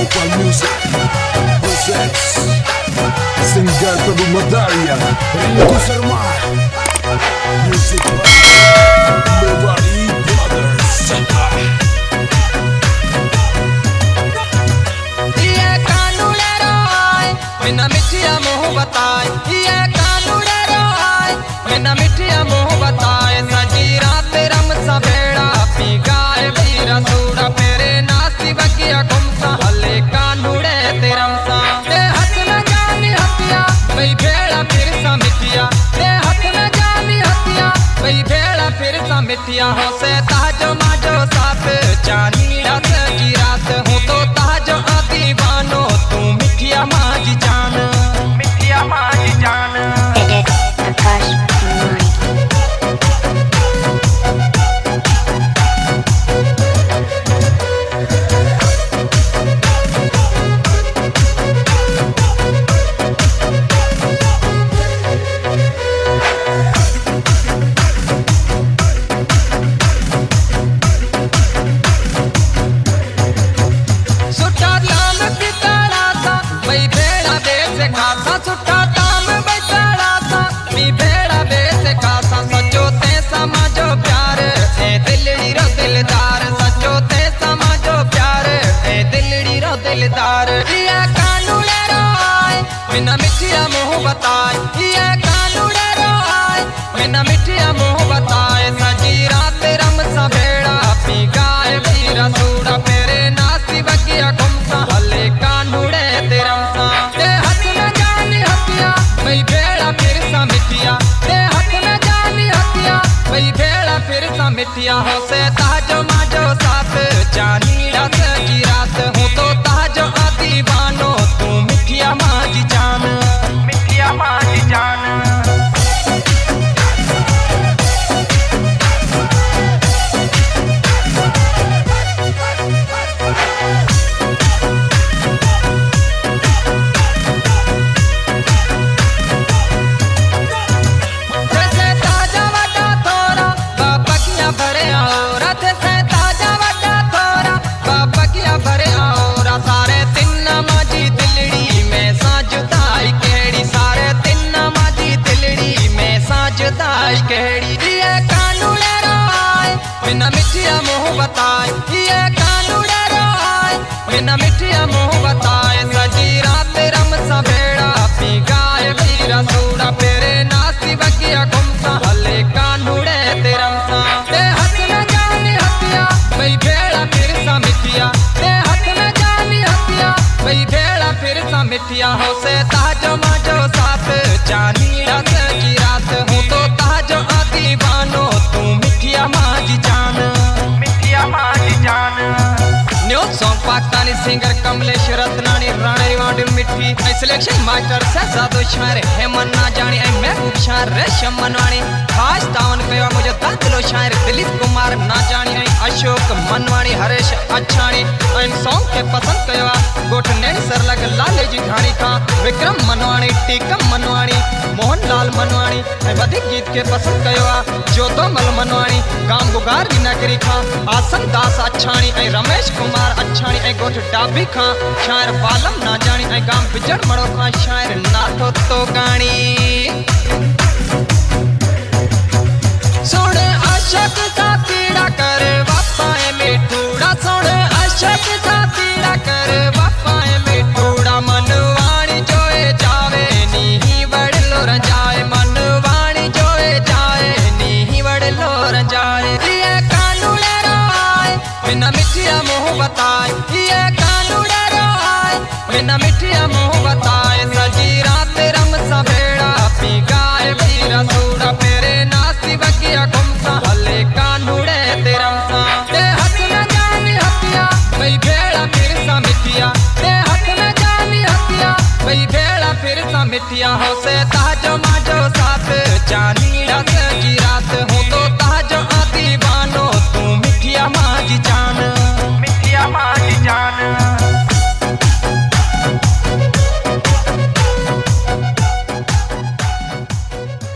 Vocal Music presents Singer Prabhu Madaria Rintu Sharma Music by Mewari Brothers ये कानूने रोए बिना मिठिया मोह बताए ये कानूने रोए बिना मिठिया मोह बताए सजी रात रम सा भेड़ा पी गाए वीरा सूड़ा फेरे नासी बगिया गुमसा हले कानूने तेरम सा ते हथ न जानी हथिया वही भेड़ा फिर सा मिठिया ते हथ न जानी हथिया वही भेड़ा फिर सा मिठिया हो से ताजो माजो साथ जानी रात की रात हूँ तो ताजो दीवानो तू मिठिया माजी जान मिठिया माजी जान Akash Mani. सुट्टा दाम की ताड़ा था वही भेड़ा बेच खाता सुट्टा दाम वही ताड़ा था मी भेड़ा बेच खाता सचो ते समाजो प्यार ए दिलड़ी रो दिलदार सचो ते समाजो प्यार ए दिलड़ी रो दिलदार ये कानूने रोए बिना मिठिया मोह बताए ये कानूने रोए बिना मिठिया मोह बताए सजी रात रम सा भेड़ा पी गाए वीरा सूड़ा फेरे नासी बगिया गुमसा हले कानूड़े तेरम सा ते हथ न जानी हथिया वही भेड़ा फिर सा मिठिया ते हथ न जानी हथिया वही भेड़ा फिर सा मिठिया हो से ताजो माजो साथ जानी रात की रात हूँ तो ताजो दीवानो तू मिठिया माजी जान मिठिया माजी जान जैसे ताजा वटा थोरा बाबा किया भरे आओरा जैसे ताजा वटा थोरा बाबा किया भरे आओरा सारे दिन माजी दिलड़ी में साजुदाई केड़ी सारे दिन माजी दिलड़ी में साजुदाई केड़ी ये कानूने रोए बिना मिठिया मोह बताए ये कानूने रोए बिना मिठिया मोह बताए सजी रात रम सा भेड़ा पी गाए वीरा सूड़ा फेरे नासी बगिया गुमसा हले कानूड़े तेरम सा ते हथ न जानी हथिया वही भेड़ा फिर सा मिठिया ते हथ न जानी हथिया वही भेड़ा फिर सा मिठिया हो से ताजो माजो साथ जानी रात की रात हूँ तो ताजो दीवानो तू मिठिया माजी जान मिठिया माजी जान new song Pakistani singer Kamlesh Ratnani Rane रिवाडी मिठी सिलेक्शन मास्टर शहजादो शायर हेमन ना जानी ऐ महबूब शायर रेशम मनवाणी खास तावन कयो मुझे दादलो शायर दिलीप कुमार ना जानी ऐ अशोक मनवाणी हरेश अच्छाणी इन सॉन्ग के पसंद कयो गोठ नेण सर लग लाले जी घाणी का विक्रम मनवाणी टीकम मनवाणी मोहन लाल मनवाणी ऐ वधिक गीत के पसंद कयो जोतो मल मनवाणी गाम गुगार भी नगरी खा आसन दास अच्छाणी ऐ रमेश कुमार अच्छाणी ऐ गोठ डाबी खा शायर बालम ना जानी ऐ गाम बिजड़ मड़ो खा शायर नाथो तो गाणी सोने अशक सा पीड़ा कर बापाए मिठूड़ा सोने अशक सा पीड़ा कर बापाए मिठूड़ा मनवाणी जोए जावे नी बड़ लो रजाए मनवाणी जोए जाए नी बड़ लो रजाए ये कानूने रोए बिना मिठिया मोह बताए ये कानूने रोए बिना मिठिया मोह बताए सजी रात रम सा भेड़ा पी गाए वीरा सूड़ा फेरे नासी बगिया गुमसा हले कानूड़े तेरम सा ते हथ न जानी हथिया वही भेड़ा फिर सा मिठिया ते हथ न जानी हथिया वही भेड़ा फिर सा मिठिया हो से ताजो माजो साथ जानी रात की रात हूँ तो ताजो दीवानो तू मिठिया माजी जान